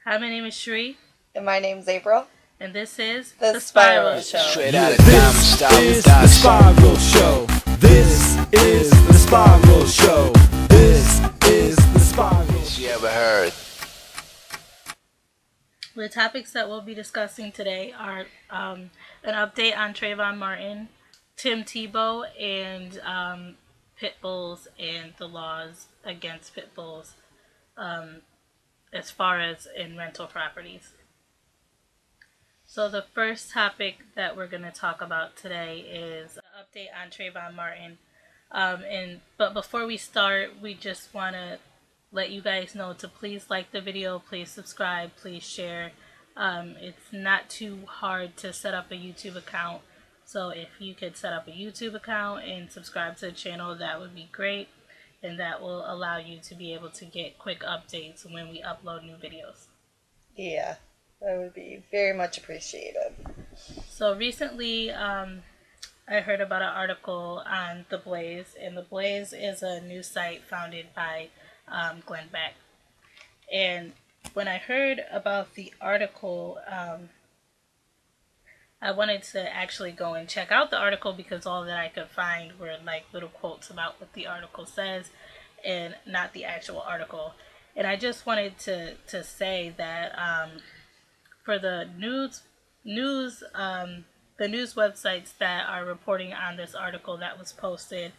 Hi, my name is Shree. And my name's April. And this is The Spiral Show. Straight out of This is the Spiral Show. This is the Spiral Show. This is the Spiral Show. You ever heard? The topics that we'll be discussing today are an update on Trayvon Martin, Tim Tebow, and Pitbulls and the laws against Pitbulls as far as in rental properties. So the first topic that we're going to talk about today is an update on Trayvon Martin. But before we start, we just want to let you guys know to please like the video, please subscribe, please share. It's not too hard to set up a YouTube account. So if you could set up a YouTube account and subscribe to the channel, that would be great. And that will allow you to be able to get quick updates when we upload new videos. Yeah, that would be very much appreciated. So recently, I heard about an article on The Blaze, and The Blaze is a news site founded by Glenn Beck. And when I heard about the article, I wanted to actually go and check out the article because all that I could find were like little quotes about what the article says and not the actual article. And I just wanted to say that for the news websites that are reporting on this article that was posted,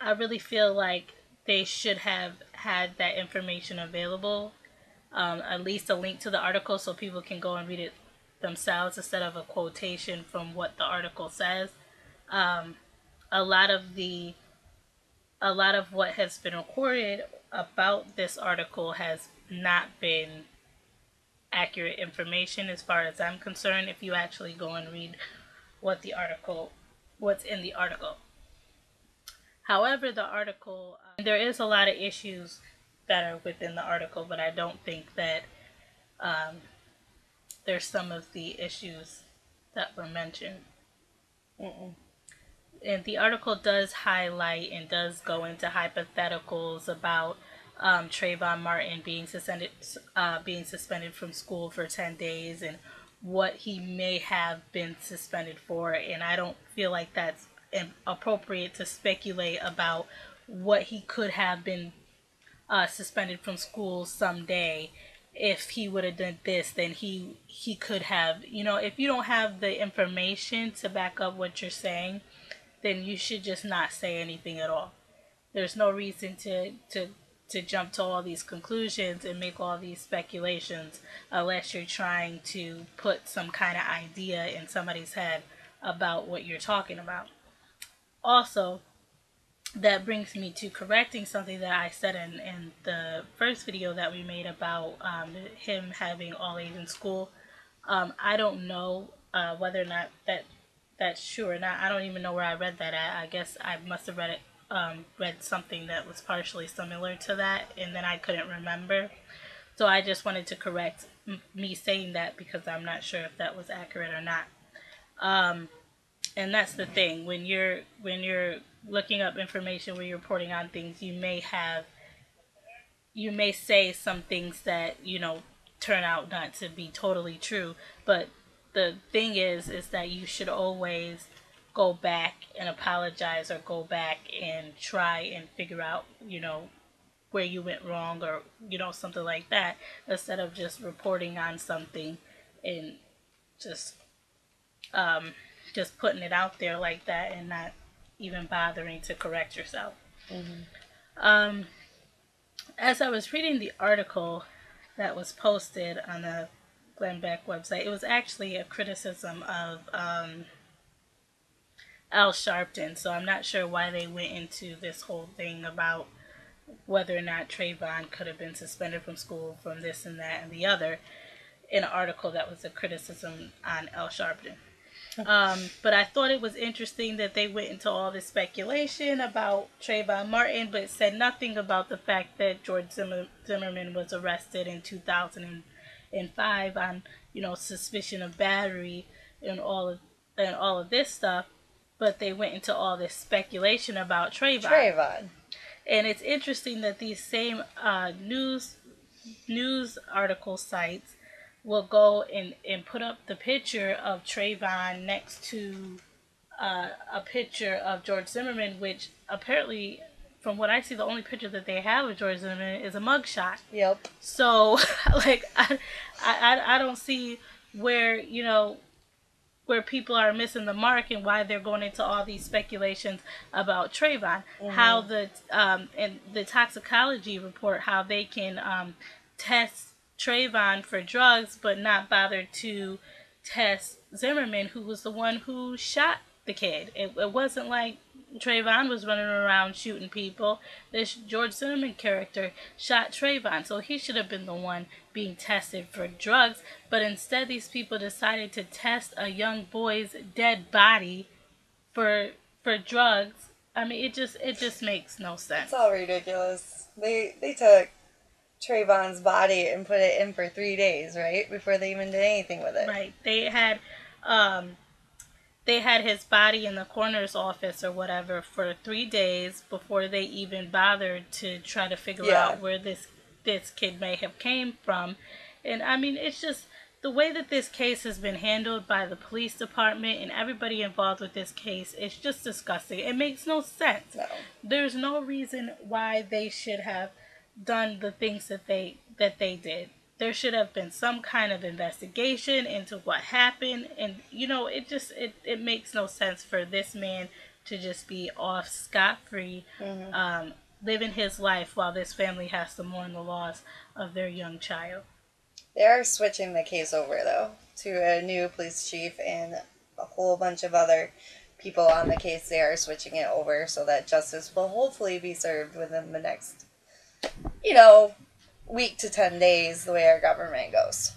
I really feel like they should have had that information available, at least a link to the article so people can go and read it themselves instead of a quotation from what the article says. A lot of what has been recorded about this article has not been accurate information as far as I'm concerned if you actually go and read what's in the article. However, the article, there is a lot of issues that are within the article, but I don't think that there's some of the issues that were mentioned. And the article does highlight and does go into hypotheticals about Trayvon Martin being suspended from school for 10 days and what he may have been suspended for. And I don't feel like that's appropriate to speculate about what he could have been suspended from school someday. If he would have done this, then he could have, if you don't have the information to back up what you're saying, then you should just not say anything at all. There's no reason to jump to all these conclusions and make all these speculations unless you're trying to put some kind of idea in somebody's head about what you're talking about. Also, that brings me to correcting something that I said in the first video that we made about him having all A's in school. I don't know whether or not that's true or not. I don't even know where I read that at. I guess I must have read something that was partially similar to that, and then I couldn't remember. So I just wanted to correct me saying that because I'm not sure if that was accurate or not. And that's the thing. When you're looking up information, when you're reporting on things, you may say some things that turn out not to be totally true. But the thing is that you should always go back and apologize or go back and try and figure out where you went wrong or something like that, instead of just reporting on something and just putting it out there like that and not even bothering to correct yourself. As I was reading the article that was posted on the Glenn Beck website, it was actually a criticism of Al Sharpton, so I'm not sure why they went into this whole thing about whether or not Trayvon could have been suspended from school from this and that and the other in an article that was a criticism on Al Sharpton. But I thought it was interesting that they went into all this speculation about Trayvon Martin, but said nothing about the fact that George Zimmerman was arrested in 2005 on, suspicion of battery and all of this stuff. But they went into all this speculation about Trayvon. And it's interesting that these same news news article sites will go and put up the picture of Trayvon next to a picture of George Zimmerman, which apparently, from what I see, the only picture that they have of George Zimmerman is a mugshot. Yep. So, like, I don't see where, you know, where people are missing the mark and why they're going into all these speculations about Trayvon. How the in the toxicology report, how they can test Trayvon for drugs, but not bother to test Zimmerman, who was the one who shot the kid. It wasn't like Trayvon was running around shooting people. This George Zimmerman character shot Trayvon, so he should have been the one being tested for drugs. But instead, these people decided to test a young boy's dead body for drugs. I mean, it just makes no sense. It's all ridiculous. They took Trayvon's body and put it in for 3 days, right? Before they even did anything with it. Right. They had his body in the coroner's office or whatever for 3 days before they even bothered to try to figure out where this kid may have came from. And I mean, it's just the way that this case has been handled by the police department and everybody involved with this case. It's just disgusting. It makes no sense. No. There's no reason why they should have done the things that they did. There should have been some kind of investigation into what happened, and you know, it makes no sense for this man to just be off scot-free, living his life while this family has to mourn the loss of their young child. They are switching the case over, though, to a new police chief and a whole bunch of other people on the case. They are switching it over so that justice will hopefully be served within the next, week to 10 days, the way our government goes.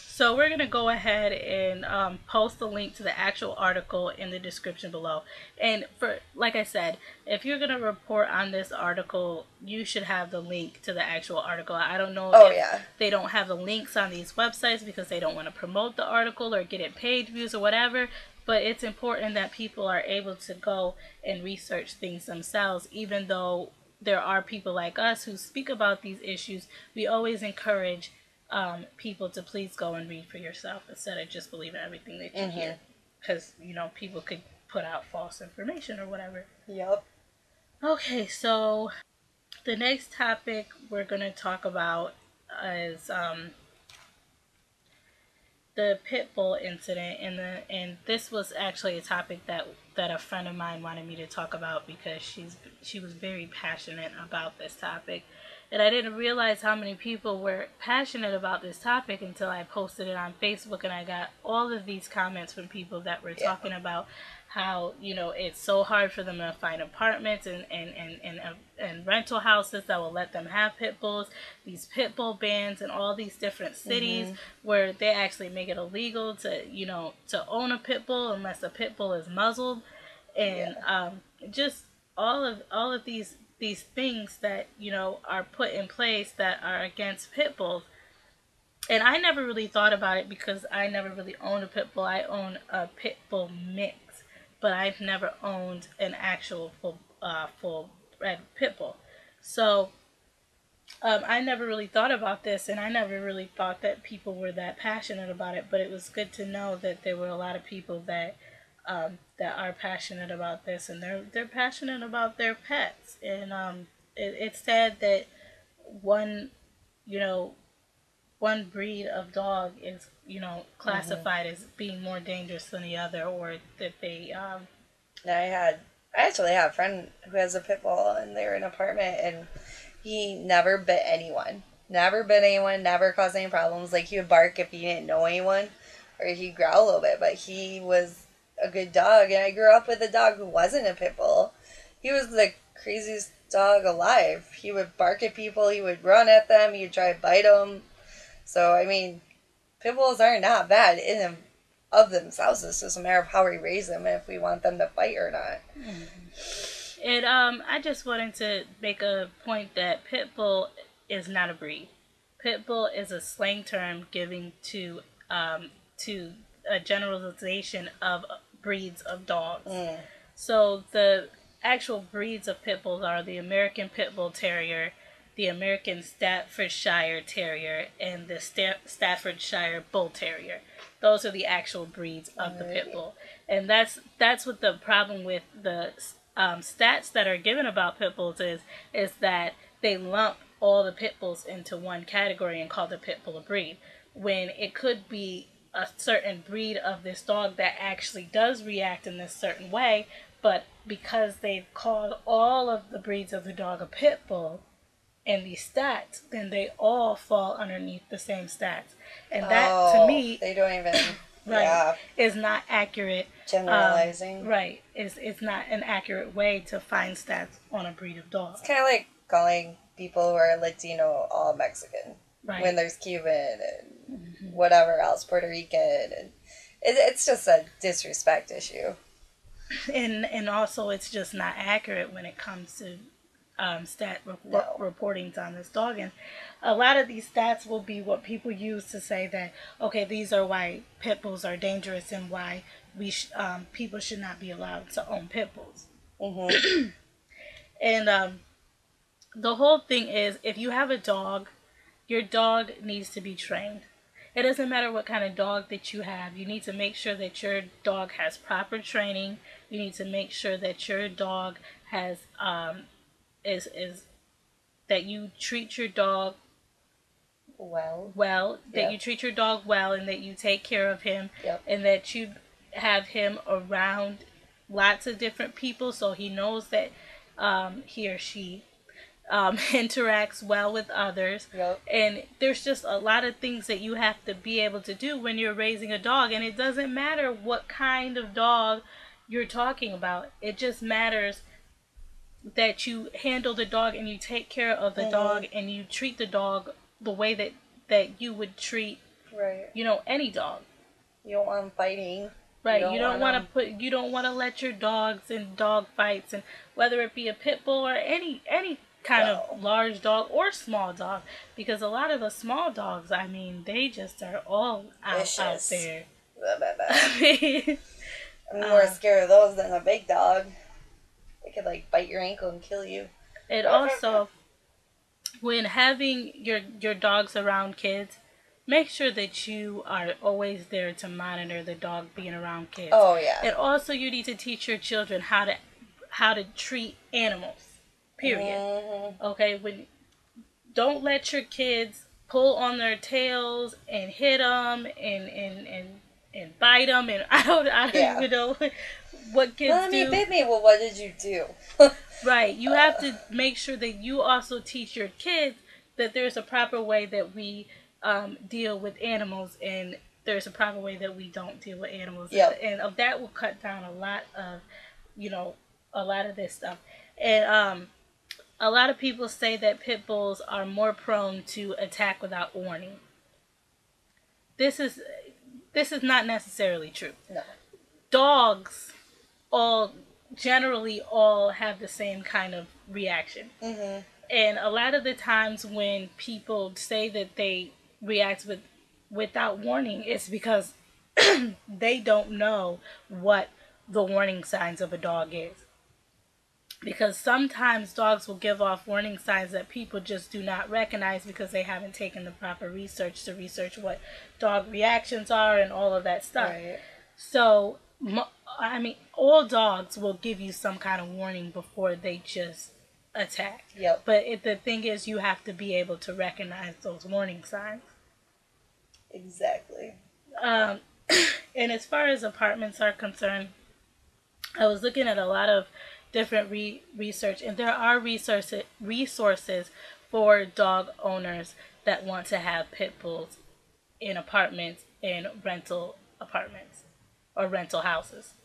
So we're going to go ahead and post the link to the actual article in the description below. And for, like I said, if you're going to report on this article, you should have the link to the actual article. I don't know if they don't have the links on these websites because they don't want to promote the article or get it page views or whatever. But it's important that people are able to go and research things themselves, even though there are people like us who speak about these issues. We always encourage people to please go and read for yourself instead of just believing everything that you hear. Because, people could put out false information or whatever. Yep. Okay, so the next topic we're going to talk about is the Pitbull incident, and this was actually a topic that a friend of mine wanted me to talk about because she was very passionate about this topic, and I didn't realize how many people were passionate about this topic until I posted it on Facebook, and I got all of these comments from people that were talking about how it's so hard for them to find apartments and rental houses that will let them have pit bulls, these pit bull bans in all these different cities where they actually make it illegal to own a pit bull unless a pit bull is muzzled, and just all of these things that are put in place that are against pit bulls. And I never really thought about it because I never really owned a pit bull. I own a pit bull mix, but I've never owned an actual full bred pit bull. So I never really thought about this, and I never really thought that people were that passionate about it. But it was good to know that there were a lot of people that are passionate about this, and they're passionate about their pets. And it's sad that one breed of dog is classified as being more dangerous than the other, or that they I actually have a friend who has a pit bull, and they're in an apartment, and he never bit anyone. Never caused any problems. Like, he would bark if he didn't know anyone, or he'd growl a little bit, but he was a good dog. And I grew up with a dog who wasn't a pit bull. He was the craziest dog alive. He would bark at people, he would run at them, he would try to bite them. So, I mean, pit bulls are not bad in and of themselves. It's just a matter of how we raise them and if we want them to fight or not. And I just wanted to make a point that pit bull is not a breed. Pit bull is a slang term given to a generalization of breeds of dogs. So the actual breeds of pit bulls are the American Pit Bull Terrier, the American Staffordshire Terrier, and the Staffordshire Bull Terrier. Those are the actual breeds of the pit bull, and that's what the problem with the stats that are given about pit bulls is that they lump all the pit bulls into one category and call the pit bull a breed, when it could be a certain breed of this dog that actually does react in this certain way, but because they've called all of the breeds of the dog a pit bull in these stats, then they all fall underneath the same stats. And that, to me, they don't even, right, is not accurate. Generalizing. Right. It's not an accurate way to find stats on a breed of dog. It's kind of like calling people who are Latino all Mexican. Right. When there's Cuban and whatever else, Puerto Rican. And it's just a disrespect issue. And also, it's just not accurate when it comes to reportings on this dog. And a lot of these stats will be what people use to say that, okay, these are why pit bulls are dangerous and why people should not be allowed to own pit bulls. Mm-hmm. And the whole thing is, if you have a dog, your dog needs to be trained. It doesn't matter what kind of dog that you have. You need to make sure that your dog has proper training. You need to make sure that your dog has that you treat your dog well, that you treat your dog well, and that you take care of him, and that you have him around lots of different people so he knows that he or she interacts well with others. And there's just a lot of things that you have to be able to do when you're raising a dog, and it doesn't matter what kind of dog you're talking about. It just matters that you handle the dog and you take care of the dog and you treat the dog the way that you would treat any dog. You don't want them fighting. Right, you don't want to let your dogs in dog fights, and whether it be a pit bull or any kind of large dog or small dog, because a lot of the small dogs, I mean, they just are all out there. I'm more scared of those than a big dog. They could bite your ankle and kill you. And also, when having your dogs around kids, make sure that you are always there to monitor the dog being around kids. Oh yeah. And also, you need to teach your children how to treat animals. Period. Mm-hmm. Okay, don't let your kids pull on their tails and hit them and bite them, and I don't even know what kids do. Mommy bit me. Well, what did you do? Right. You have to make sure that you also teach your kids that there's a proper way that we deal with animals, and there's a proper way that we don't deal with animals. And that will cut down a lot of this stuff. And a lot of people say that pit bulls are more prone to attack without warning. This is not necessarily true. No. Dogs generally all have the same kind of reaction. Mm-hmm. And a lot of the times when people say that they react without warning, it's because they don't know what the warning signs of a dog is. Because sometimes dogs will give off warning signs that people just do not recognize because they haven't taken the proper research to research what dog reactions are and all of that stuff. Right. So, I mean, all dogs will give you some kind of warning before they just attack. Yep. But the thing is, you have to be able to recognize those warning signs. Exactly. And as far as apartments are concerned, I was looking at a lot of different research, and there are resources for dog owners that want to have pit bulls in apartments, in rental apartments or rental houses.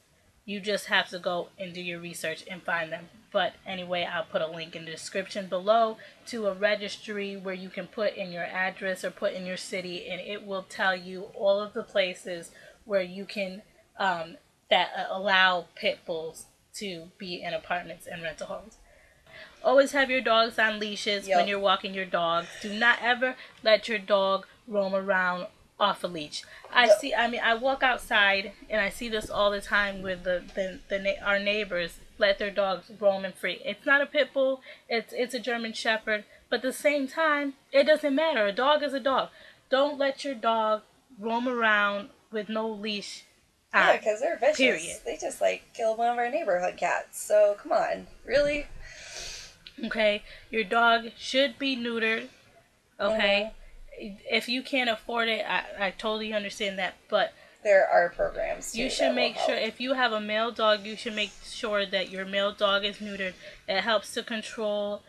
You just have to go and do your research and find them. But anyway, I'll put a link in the description below to a registry where you can put in your address or put in your city, and it will tell you all of the places where you can that allow pit bulls to be in apartments and rental homes. Always have your dogs on leashes when you're walking your dog. Do not ever let your dog roam around off a leash. I walk outside and I see this all the time with our neighbors let their dogs roam and free. It's not a pit bull, it's a German Shepherd, But at the same time, it doesn't matter. A dog is a dog. Don't let your dog roam around with no leash on. Yeah, because they're vicious. Period. They just like killed one of our neighborhood cats. So come on, really? Okay, your dog should be neutered. Okay, if you can't afford it, I totally understand that. But there are programs too. You should make sure, if you have a male dog, you should make sure that your male dog is neutered. It helps to control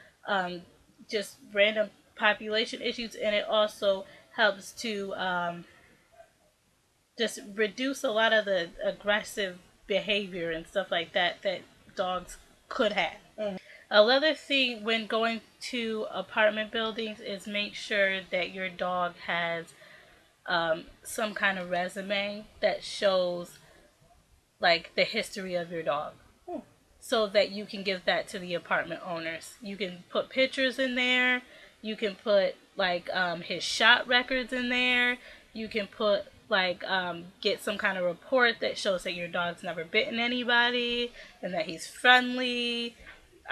just random population issues, and it also helps to just reduce a lot of the aggressive behavior and stuff like that that dogs could have. Another thing when going to apartment buildings is make sure that your dog has some kind of resume that shows like the history of your dog, so that you can give that to the apartment owners. You can put pictures in there. You can put like his shot records in there. You can put like get some kind of report that shows that your dog's never bitten anybody and that he's friendly.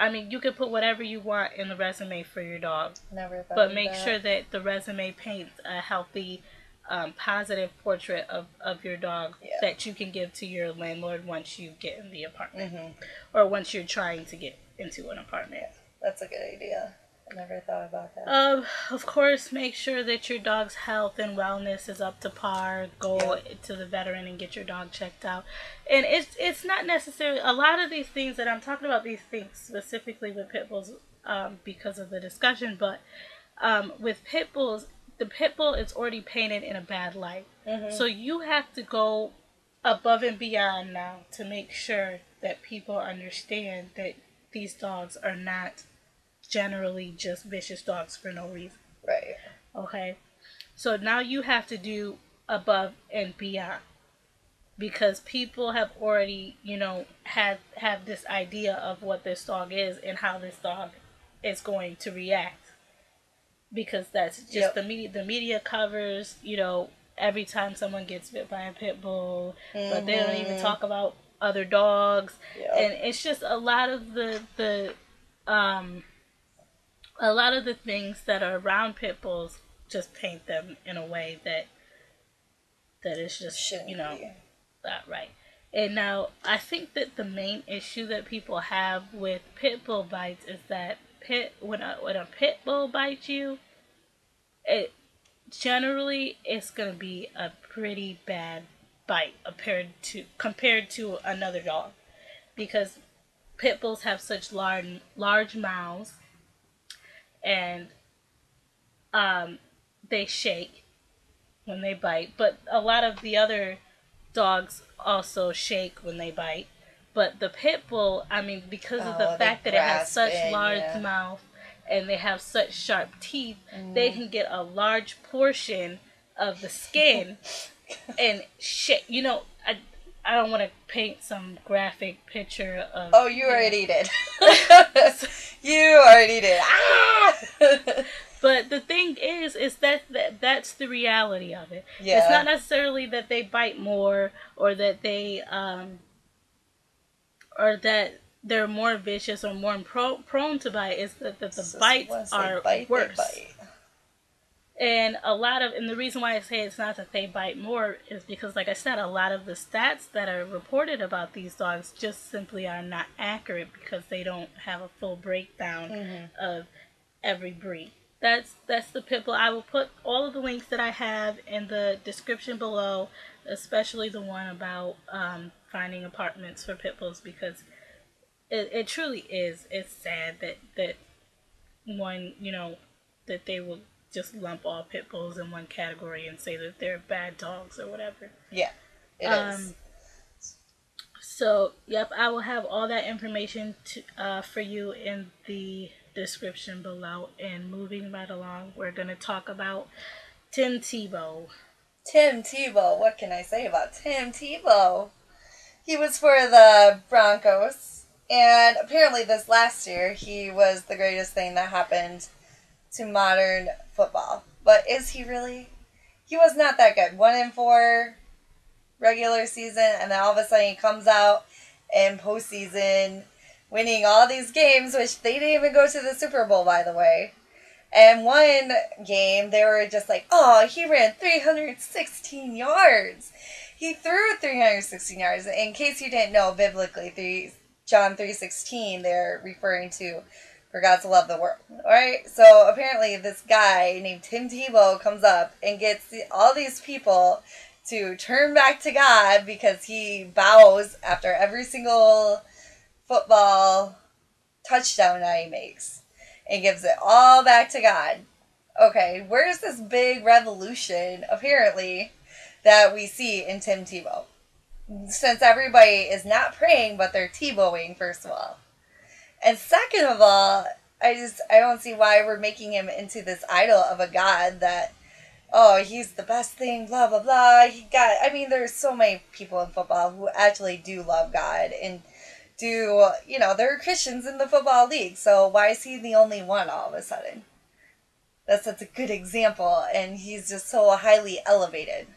I mean, you can put whatever you want in the resume for your dog. Never thought But of make that. sure that the resume paints a healthy, positive portrait of your dog that you can give to your landlord once you get in the apartment. Or once you're trying to get into an apartment. Yeah, that's a good idea. I never thought about that. Of course, make sure that your dog's health and wellness is up to par. Go to the veteran and get your dog checked out. And it's not necessarily, a lot of these things that I'm talking about, these things specifically with pit bulls because of the discussion, but with pit bulls, the pit bull is already painted in a bad light. So you have to go above and beyond now to make sure that people understand that these dogs are not generally just vicious dogs for no reason. Right. Okay? So now you have to do above and beyond. Because people have already, have this idea of what this dog is and how this dog is going to react. Because that's just the media covers, every time someone gets bit by a pit bull, but they don't even talk about other dogs. And it's just a lot of the things that are around pit bulls just paint them in a way that is just shouldn't be. Not right. And now I think that the main issue that people have with pit bull bites is that when a pit bull bites you, it generally it's gonna be a pretty bad bite compared to another dog, because pit bulls have such large mouths, and they shake when they bite. But a lot of the other dogs also shake when they bite. But the pit bull, I mean, because of the fact that it has such large mouth and they have such sharp teeth, they can get a large portion of the skin and shake. I don't want to paint some graphic picture of... Oh, you already did. You already did. Ah! But the thing is that's the reality of it. Yeah. It's not necessarily that they bite more or that they or that they're more vicious or more prone to bite. It's that the bites are worse. And the reason why I say it's not that they bite more is because, like I said, a lot of the stats that are reported about these dogs just simply are not accurate because they don't have a full breakdown of every breed. That's the pit bull. I will put all of the links that I have in the description below, especially the one about finding apartments for pit bulls, because it truly is. It's sad that one, that they will just lump all pit bulls in one category and say that they're bad dogs or whatever. Yeah, it is. So, yep, I will have all that information for you in the description below. And moving right along, we're going to talk about Tim Tebow. Tim Tebow. What can I say about Tim Tebow? He was for the Broncos, and apparently this last year he was the greatest thing that happened to modern football. But is he really? He was not that good. 1-4 regular season, and then all of a sudden he comes out in postseason winning all these games, which they didn't even go to the Super Bowl, by the way. And one game, they were just like, oh, he ran 316 yards. He threw 316 yards. In case you didn't know, biblically, John 3:16, they're referring to for God to love the world. Alright? So apparently this guy named Tim Tebow comes up and gets all these people to turn back to God because he bows after every single football touchdown that he makes and gives it all back to God. Okay, where's this big revolution, apparently, that we see in Tim Tebow? Since everybody is not praying, but they're Tebowing, first of all. And second of all, I don't see why we're making him into this idol of a God that, oh, he's the best thing, blah, blah, blah. There's so many people in football who actually do love God and there are Christians in the football league, so why is he the only one all of a sudden? That's a good example, and he's just so highly elevated.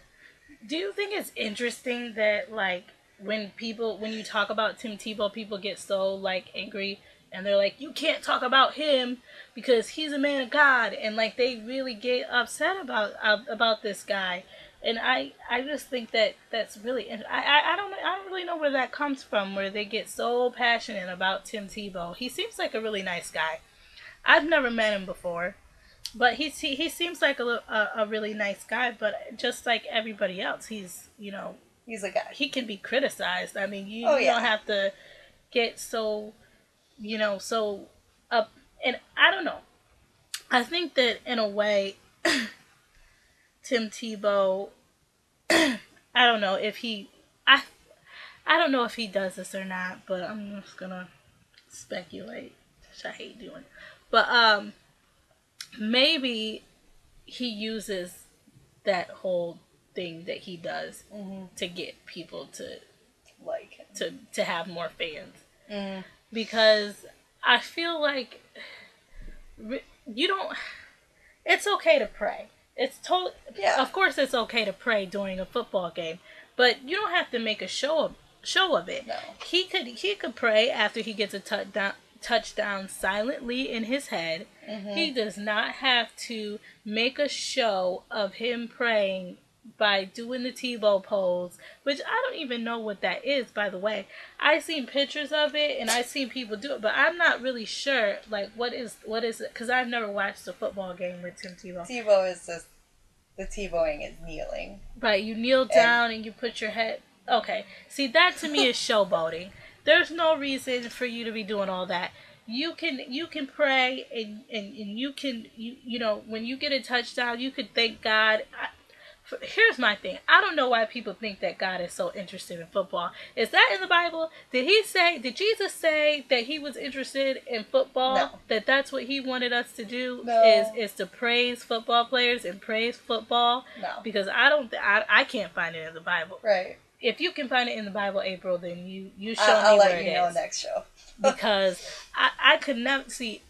Do you think it's interesting that, like, when you talk about Tim Tebow, people get so, like, angry, and they're like, you can't talk about him because he's a man of God, and, like, they really get upset about this guy. And I just think that's really I don't really know where that comes from, where they get so passionate about Tim Tebow. He seems like a really nice guy. I've never met him before, but he seems like a really nice guy. But just like everybody else, he's a guy. He can be criticized. I mean, you don't have to get so so up. And I don't know. I think that in a way, Tim Tebow, I don't know if I don't know if he does this or not, but I'm just gonna speculate, which I hate doing. But maybe he uses that whole thing that he does to get people to like him, to have more fans. Mm. Because I feel like you don't. It's okay to pray. It's totally. Yeah. Of course, it's okay to pray during a football game, but you don't have to make a show of it. No. He could pray after he gets a touchdown silently in his head. Mm-hmm. He does not have to make a show of him praying by doing the Tebow pose, which I don't even know what that is, by the way. I've seen pictures of it and I've seen people do it, but I'm not really sure, like, what is it? Because I've never watched a football game with Tim Tebow. Tebow is just, the Tebowing is kneeling. Right, you kneel down and you put your head, okay. See, that to me is showboating. There's no reason for you to be doing all that. You can pray and you can, when you get a touchdown, you could thank God. Here's my thing. I don't know why people think that God is so interested in football. Is that in the Bible? Did Jesus say that he was interested in football? No. That that's what he wanted us to do? No. Is to praise football players and praise football? No. Because I can't find it in the Bible. Right. If you can find it in the Bible, April, then you show I'll me where it is. I'll let you know next show. Because I could never see.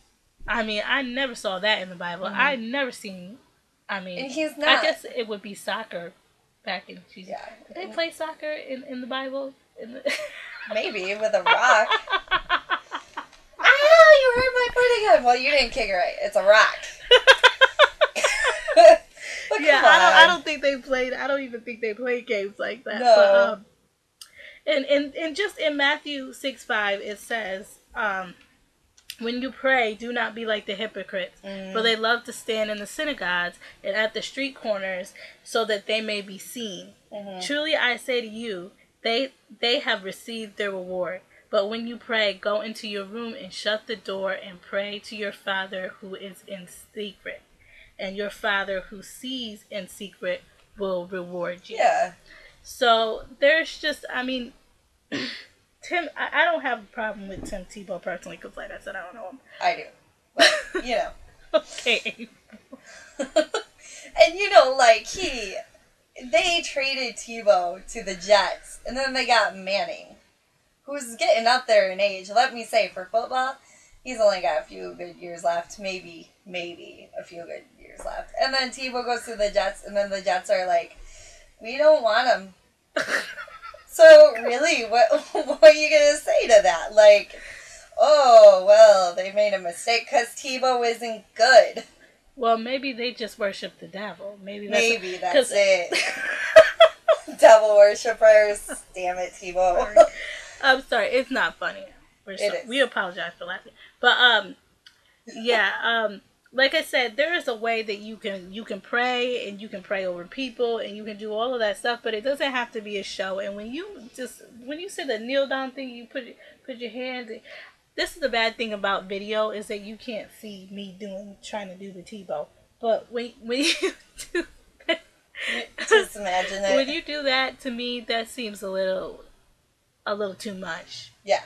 I mean, I never saw that in the Bible. Mm-hmm. I never seen. I mean, and he's not. I guess it would be soccer back in Jesus. Yeah. Did they play soccer in the Bible? Maybe with a rock. You hurt my foot again. Well, you didn't kick it right. It's a rock. Yeah, I don't think they played. I don't even think they played games like that. No. But, and just in Matthew 6:5 it says, when you pray, do not be like the hypocrites, for they love to stand in the synagogues and at the street corners so that they may be seen. Mm-hmm. Truly I say to you, they have received their reward. But when you pray, go into your room and shut the door and pray to your Father who is in secret. And your Father who sees in secret will reward you. Yeah. So there's just, I mean... Tim, I don't have a problem with Tim Tebow personally, because like I said, I don't know him. I do. But, Okay. And, they traded Tebow to the Jets, and then they got Manning, who's getting up there in age. Let me say, for football, he's only got a few good years left, maybe a few good years left. And then Tebow goes to the Jets, and then the Jets are like, we don't want him. So, really, what are you going to say to that? Like, oh, well, they made a mistake because Tebow isn't good. Well, maybe they just worship the devil. Maybe that's it. Devil worshippers. Damn it, Tebow. I'm sorry. It's not funny. We apologize for laughing. But yeah. Like I said, there is a way that you can pray, and you can pray over people, and you can do all of that stuff. But it doesn't have to be a show. And when you say the kneel down thing, you put your hands. This is the bad thing about video, is that you can't see me trying to do the Tebow. But when you do that, just imagine it. When you do that, to me, that seems a little too much. Yeah,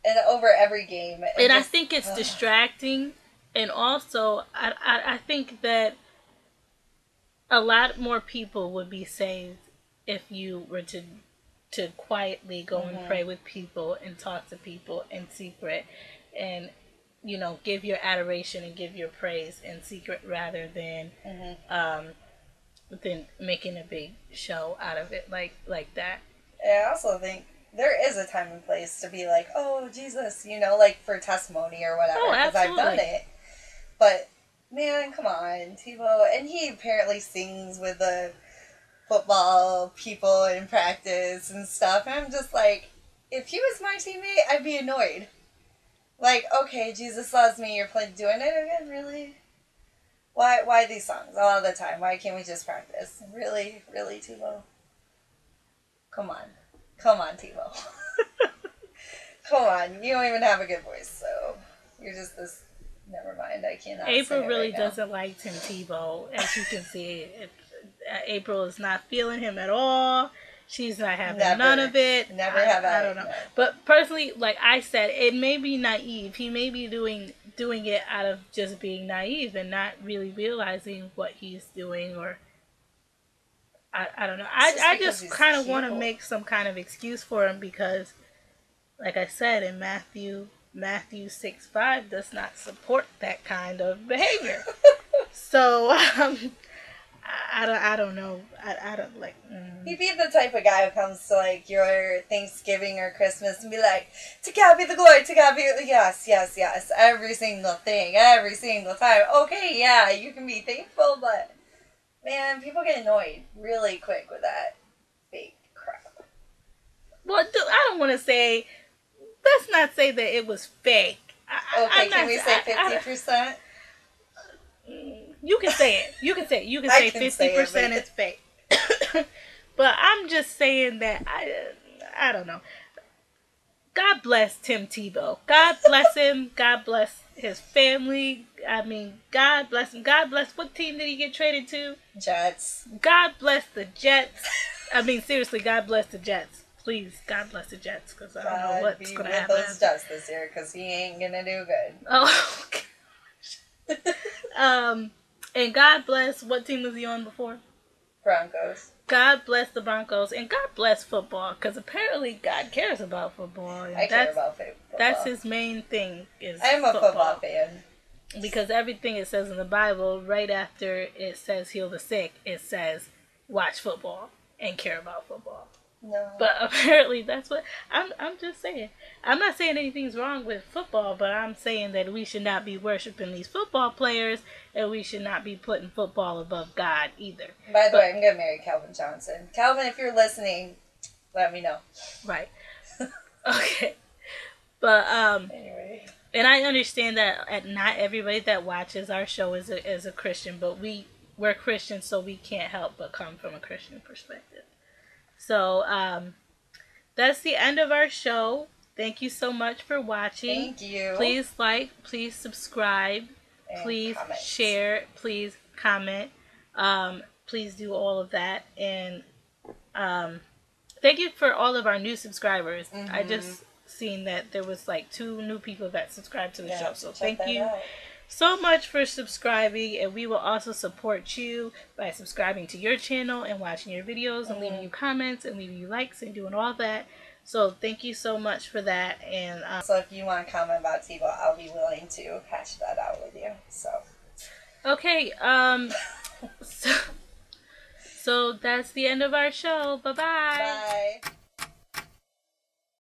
and over every game. And I think it's distracting, and also I think that a lot more people would be saved if you were to quietly go and pray with people and talk to people in secret, and give your adoration and give your praise in secret, rather than making a big show out of it like that. And I also think there is a time and place to be like, oh Jesus, like for testimony or whatever, because I've done it. But man, come on, Tebow, and he apparently sings with the football people in practice and stuff, and I'm just like, if he was my teammate, I'd be annoyed. Like, okay, Jesus loves me, you're doing it again, really? Why these songs all the time? Why can't we just practice? Really, Tebow? Come on, Tebow. Come on, you don't even have a good voice, so you're just this. Never mind, I cannot. April really doesn't like Tim Tebow, as you can see. April is not feeling him at all. She's not having none of it. I don't know. But personally, like I said, it may be naive. He may be doing it out of just being naive and not really realizing what he's doing, or I don't know. I just kind of want to make some kind of excuse for him, because, like I said, in Matthew 6:5 does not support that kind of behavior. So I don't know. I don't like. He'd be the type of guy who comes to like your Thanksgiving or Christmas and be like, "To God be the glory, to God be yes, every single thing, every single time." Okay, yeah, you can be thankful, but man, people get annoyed really quick with that fake crap. Well, I don't want to say. Let's not say that it was fake. Can we say 50%? You can say it. You can say 50% is fake. But I'm just saying that I don't know. God bless Tim Tebow. God bless him. God bless his family. I mean, God bless him. God bless. What team did he get traded to? Jets. God bless the Jets. I mean, seriously, God bless the Jets. Please, God bless the Jets, because I don't know what's going to happen. Those Jets this year, because he ain't going to do good. Oh, gosh. And God bless, what team was he on before? Broncos. God bless the Broncos, and God bless football, because apparently God cares about football. And I care about football. That's his main thing, is I'm a football fan. Because everything it says in the Bible, right after it says heal the sick, it says watch football and care about football. No. But apparently that's what I'm just saying. I'm not saying anything's wrong with football, but I'm saying that we should not be worshiping these football players, and we should not be putting football above God either. By the way, I'm gonna marry Calvin Johnson. Calvin, if you're listening, let me know. Right. Okay. But anyway. And I understand that not everybody that watches our show is a Christian, but we're Christians, so we can't help but come from a Christian perspective. So, that's the end of our show. Thank you so much for watching. Thank you. Please like, please subscribe, and please comment. share, please comment. Please do all of that. And thank you for all of our new subscribers. Mm-hmm. I just seen that there was like 2 new people that subscribed to the show. So thank you. Out. So much for subscribing, and we will also support you by subscribing to your channel and watching your videos and leaving you comments and leaving you likes and doing all that. So thank you so much for that. And so if you want to comment about Tebow, I'll be willing to hash that out with you. So okay, so that's the end of our show. Bye-bye. Bye.